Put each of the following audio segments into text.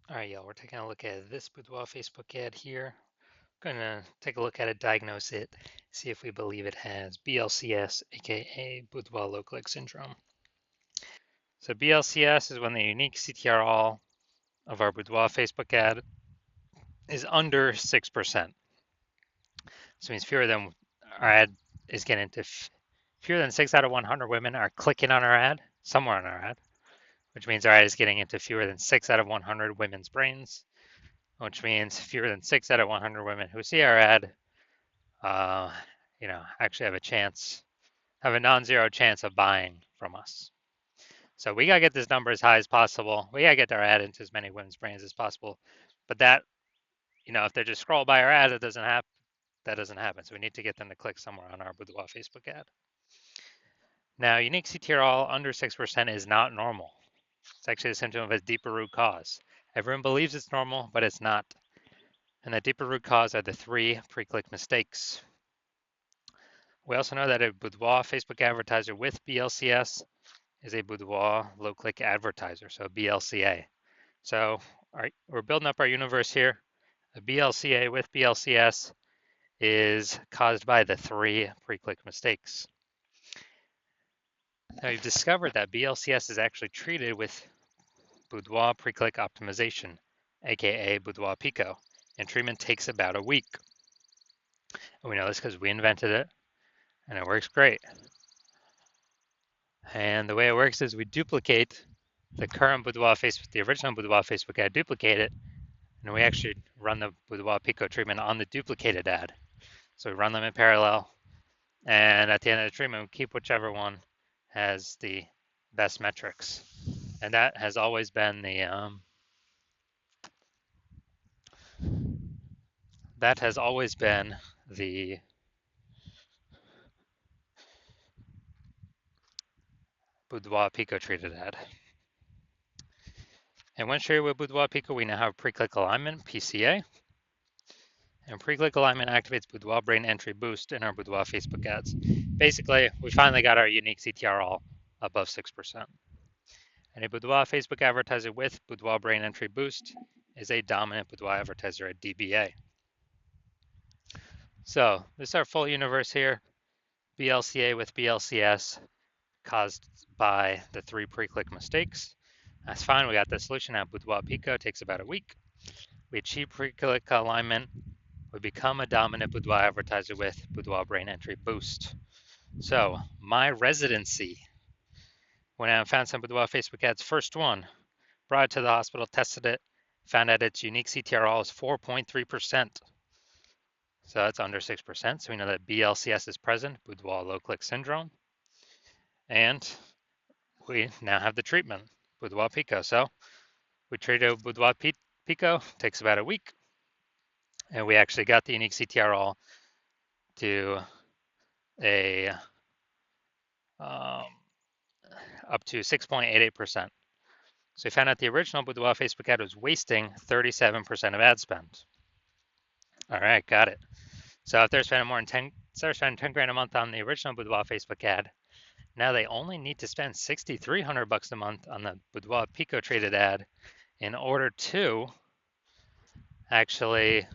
All right, y'all, we're taking a look at this Boudoir Facebook ad here. Going to take a look at it, diagnose it, see if we believe it has BLCS, aka Boudoir low click syndrome. So BLCS is when the unique CTR all of our Boudoir Facebook ad is under 6%. So it means fewer than our ad is getting to fewer than 6 out of 100 women are clicking on our ad, somewhere on our ad, which means our ad is getting into fewer than 6 out of 100 women's brains, which means fewer than 6 out of 100 women who see our ad, uh, actually have a non-zero chance of buying from us. So we gotta get this number as high as possible. We gotta get our ad into as many women's brains as possible. But that, if they just scroll by our ad, it doesn't happen. That doesn't happen. So we need to get them to click somewhere on our Boudoir Facebook ad. Now, unique CTR all under 6% is not normal. It's actually a symptom of a deeper root cause. Everyone believes it's normal, but it's not. And the deeper root cause are the 3 pre-click mistakes. We also know that a Boudoir Facebook advertiser with BLCS is a Boudoir low-click advertiser, so BLCA. So, all right, we're building up our universe here. A BLCA with BLCS is caused by the 3 pre-click mistakes. Now, we've discovered that BLCS is actually treated with Boudoir pre-click optimization, aka Boudoir Pico, and treatment takes about a week. And we know this because we invented it, and it works great. And the way it works is we duplicate the current Boudoir Facebook, the original Boudoir Facebook ad, duplicate it, and we actually run the Boudoir Pico treatment on the duplicated ad. So we run them in parallel, and at the end of the treatment, we keep whichever one has the best metrics. And that has always been the Boudoir Pico treated ad. And when shared with Boudoir Pico, we now have pre-click alignment, PCA. And pre-click alignment activates Boudoir brain entry boost in our Boudoir Facebook ads. Basically, we finally got our unique CTR all above 6%. And a Boudoir Facebook advertiser with Boudoir brain entry boost is a dominant Boudoir advertiser at DBA. So this is our full universe here. BLCA with BLCS caused by the 3 pre-click mistakes. That's fine. We got the solution at Boudoir Pico. It takes about a week. We achieve pre-click alignment. We become a dominant Boudoir advertiser with Boudoir brain entry boost. So my residency, when I found some Boudoir Facebook ads, first one, brought it to the hospital, tested it, found out its unique CTRL is 4.3%. So that's under 6%. So we know that BLCS is present, Boudoir low click syndrome. And we now have the treatment, Boudoir Pico. So we treated Boudoir Pico, takes about a week. And we actually got the unique CTRL to a up to 6.88%. So we found out the original Boudoir Facebook ad was wasting 37% of ad spend. All right, got it. So if they're spending more than 10 grand a month on the original Boudoir Facebook ad, now they only need to spend $6,300 a month on the Boudoir Pico traded ad in order to actually,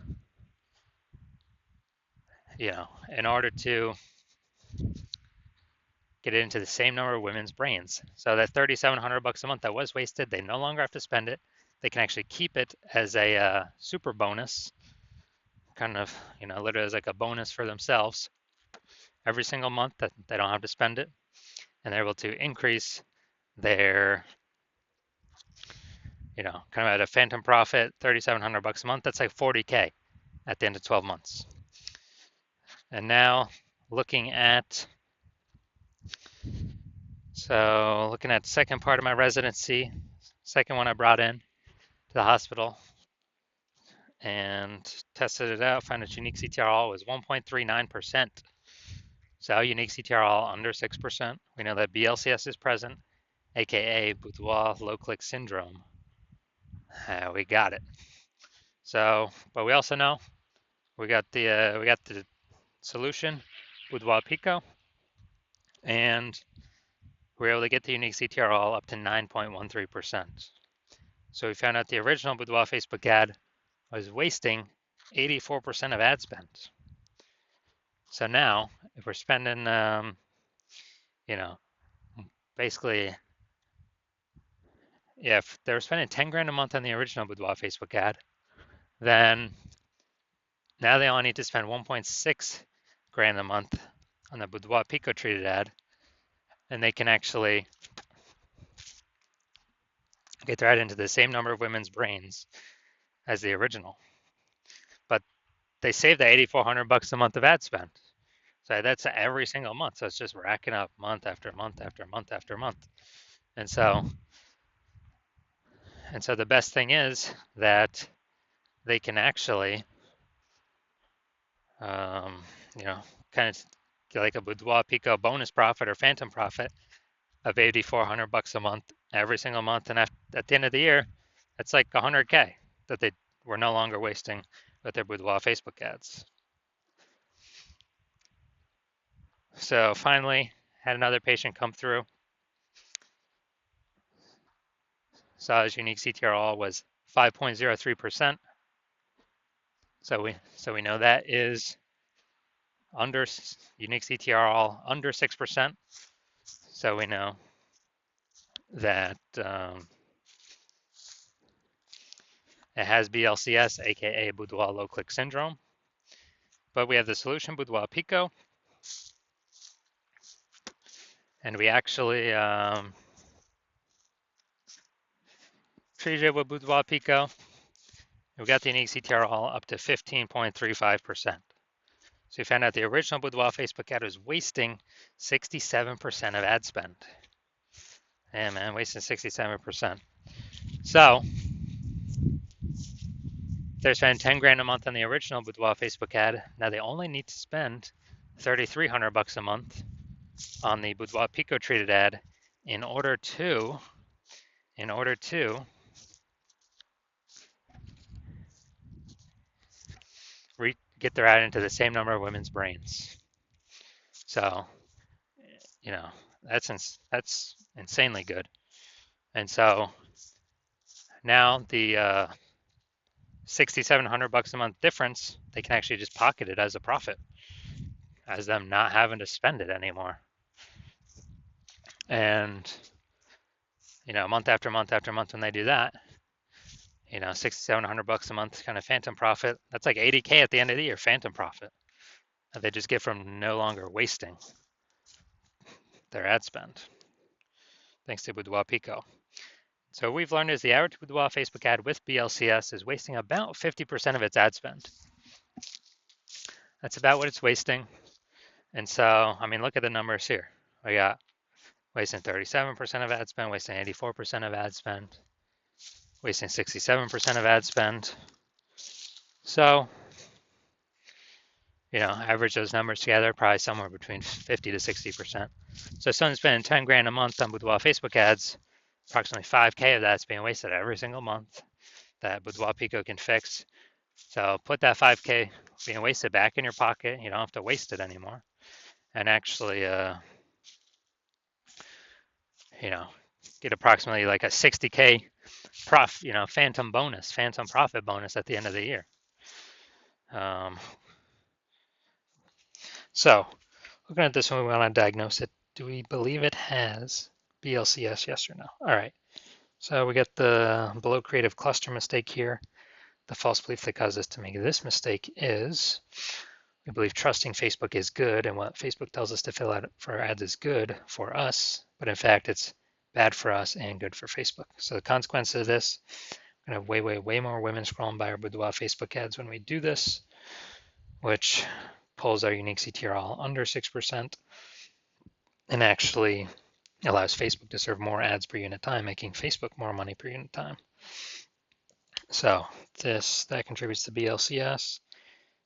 in order to get it into the same number of women's brains. So that $3,700 a month that was wasted, they no longer have to spend it. They can actually keep it as a super bonus, kind of, literally as like a bonus for themselves every single month that they don't have to spend it. And they're able to increase their, kind of at a phantom profit, $3,700 a month. That's like 40K at the end of 12 months. And now looking at the second part of my residency, second one I brought in to the hospital and tested it out, found its unique CTRL was 1.39%. So unique CTRL under 6%. We know that BLCS is present, aka Boudoir low click syndrome. We got it. So, but we also know we got the solution, Boudoir Pico, and we were able to get the unique CTRL up to 9.13%. So we found out the original Boudoir Facebook ad was wasting 84% of ad spend. So now, if we're spending, you know, basically, yeah, if they're spending 10 grand a month on the original Boudoir Facebook ad, then now they only need to spend 1.6 grand a month on the Boudoir Pico treated ad, and they can actually get their ad into the same number of women's brains as the original. But they save the 8,400 bucks a month of ad spend. So that's every single month. So it's just racking up month after month after month after month. And so the best thing is that they can actually, um, you know, kind of get like a Boudoir Pico bonus profit or phantom profit of 8,400 bucks a month every single month. And at the end of the year, that's like 100K that they were no longer wasting with their Boudoir Facebook ads. So finally, had another patient come through. Saw his unique CTRL was 5.03%. So we know that is under unique CTRL under 6%. So we know that it has BLCS, aka Boudoir low click syndrome. But we have the solution Boudoir Pico, and we actually treated it with Boudoir Pico. We got the unique CTRL up to 15.35%. So we found out the original Boudoir Facebook ad was wasting 67% of ad spend. Yeah, man, wasting 67%. So they're spending 10 grand a month on the original Boudoir Facebook ad. Now they only need to spend 3,300 bucks a month on the Boudoir Pico treated ad in order to get their ad into the same number of women's brains. So, you know, that's insanely good. And so now the 6,700 bucks a month difference, they can actually just pocket it as a profit, as them not having to spend it anymore. And you know, month after month after month when they do that, you know, 6,700 bucks a month kind of phantom profit. That's like 80K at the end of the year, phantom profit that they just get from no longer wasting their ad spend, thanks to Boudoir Pico. So what we've learned is the average Boudoir Facebook ad with BLCS is wasting about 50% of its ad spend. That's about what it's wasting. And so, I mean, look at the numbers here. We got wasting 37% of ad spend, wasting 84% of ad spend, wasting 67% of ad spend. So, you know, average those numbers together, probably somewhere between 50 to 60%. So if someone's spending 10 grand a month on Boudoir Facebook ads, approximately 5K of that's being wasted every single month that Boudoir Pico can fix. So put that 5K being wasted back in your pocket. You don't have to waste it anymore. And actually, you know, get approximately like a 60K phantom profit bonus at the end of the year. So looking at this one, we want to diagnose it. Do we believe it has BLCS, yes or no? All right. So we get the below creative cluster mistake here. The false belief that caused us to make this mistake is we believe trusting Facebook is good, and what Facebook tells us to fill out for our ads is good for us, but in fact it's bad for us and good for Facebook. So the consequence of this, we're gonna have way more women scrolling by our Boudoir Facebook ads when we do this, which pulls our unique CTRL under 6% and actually allows Facebook to serve more ads per unit time, making Facebook more money per unit time. So that contributes to BLCS.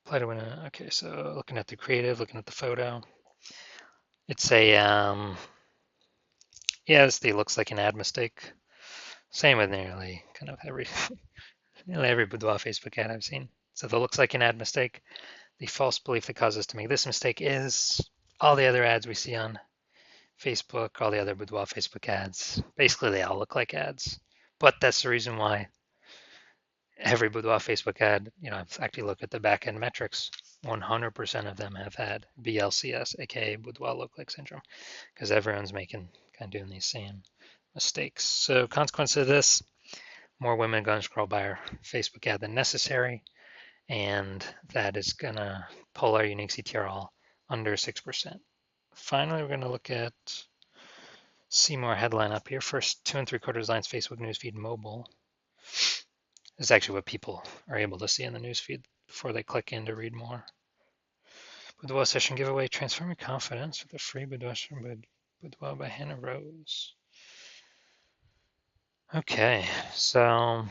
Apply to win. Okay, so looking at the creative, looking at the photo, it's a yes, it looks like an ad mistake. Same with nearly kind of every Boudoir Facebook ad I've seen. So that looks like an ad mistake. The false belief that causes us to make this mistake is all the other ads we see on Facebook, all the other Boudoir Facebook ads. Basically, they all look like ads. But that's the reason why every Boudoir Facebook ad, I've actually looked at the back end metrics. 100% of them have had BLCS, aka Boudoir low-click syndrome, because everyone's kind of doing these same mistakes. So, consequence of this, more women are going to scroll by our Facebook ad than necessary, and that is going to pull our unique CTR under 6%. Finally, we're going to look at see more headline up here. First 2 3/4 lines Facebook newsfeed mobile. This is actually what people are able to see in the newsfeed before they click in to read more. Boudoir session giveaway, transform your confidence with a free Boudoir by Hannah Rose. Okay, so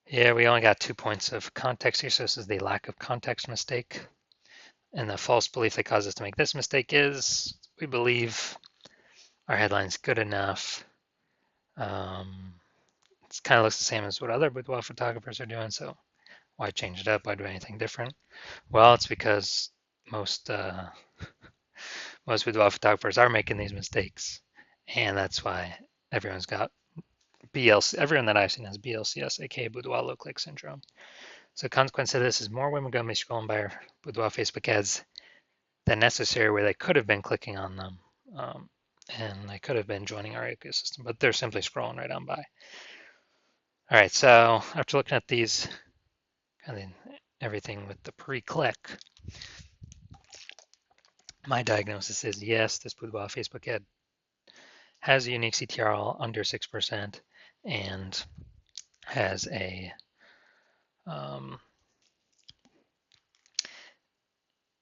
yeah, we only got 2 points of context here, so this is the lack of context mistake. And the false belief that caused us to make this mistake is we believe our headline's good enough. It kind of looks the same as what other boudoir photographers are doing, so why change it up? Why do anything different? Well, it's because most boudoir photographers are making these mistakes, and that's why everyone's got BLC. Everyone that I've seen has BLCS, aka Boudoir low click syndrome. So, consequence of this is more women going to be scrolling by our Boudoir Facebook ads than necessary, where they could have been clicking on them, and they could have been joining our ecosystem, but they're simply scrolling right on by. All right, so after looking at these, kind of everything with the pre-click, my diagnosis is yes, this Boudoir Facebook ad has a unique CTRL under 6% and has a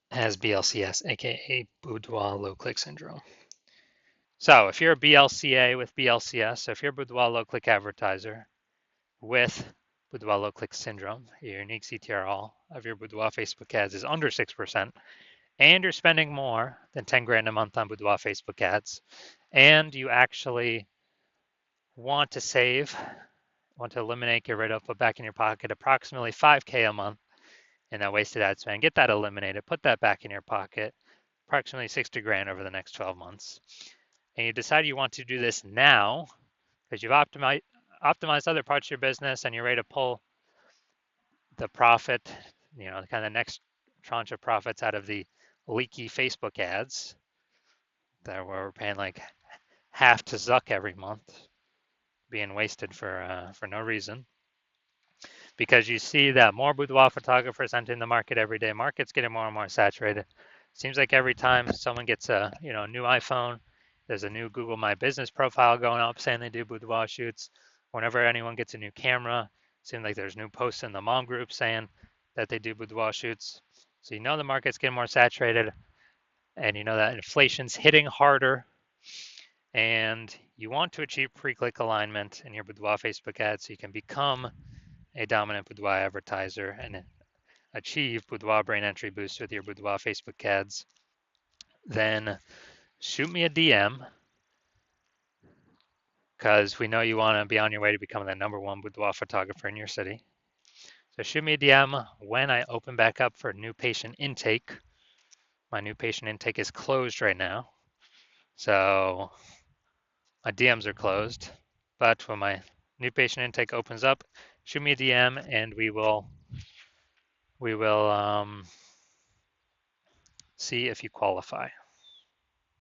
has BLCS, aka Boudoir low click syndrome. So if you're a BLCA with BLCS, so if you're a Boudoir low click advertiser with Boudoir low click syndrome, your unique CTRL of your Boudoir Facebook ads is under 6%, and you're spending more than 10 grand a month on Boudoir Facebook ads, and you actually want to save, want to eliminate, get rid of, put back in your pocket approximately 5K a month in that wasted ad spend, get that eliminated, put that back in your pocket, approximately 60 grand over the next 12 months. And you decide you want to do this now because you've optimized other parts of your business and you're ready to pull the profit, kind of the next tranche of profits out of the leaky Facebook ads that we're paying like half to Zuck every month, being wasted for no reason. Because you see that more boudoir photographers entering the market every day. Market's getting more and more saturated. Seems like every time someone gets a new iPhone, there's a new Google My Business profile going up saying they do boudoir shoots. Whenever anyone gets a new camera, seems like there's new posts in the mom group saying that they do boudoir shoots. So the market's getting more saturated, and that inflation's hitting harder, and you want to achieve pre-click alignment in your boudoir Facebook ad so you can become a dominant boudoir advertiser and achieve boudoir brain entry boost with your boudoir Facebook ads, then shoot me a DM because we know you want to be on your way to becoming the #1 boudoir photographer in your city. So shoot me a DM when I open back up for new patient intake. My new patient intake is closed right now, so my DMs are closed. But when my new patient intake opens up, shoot me a DM and we will see if you qualify.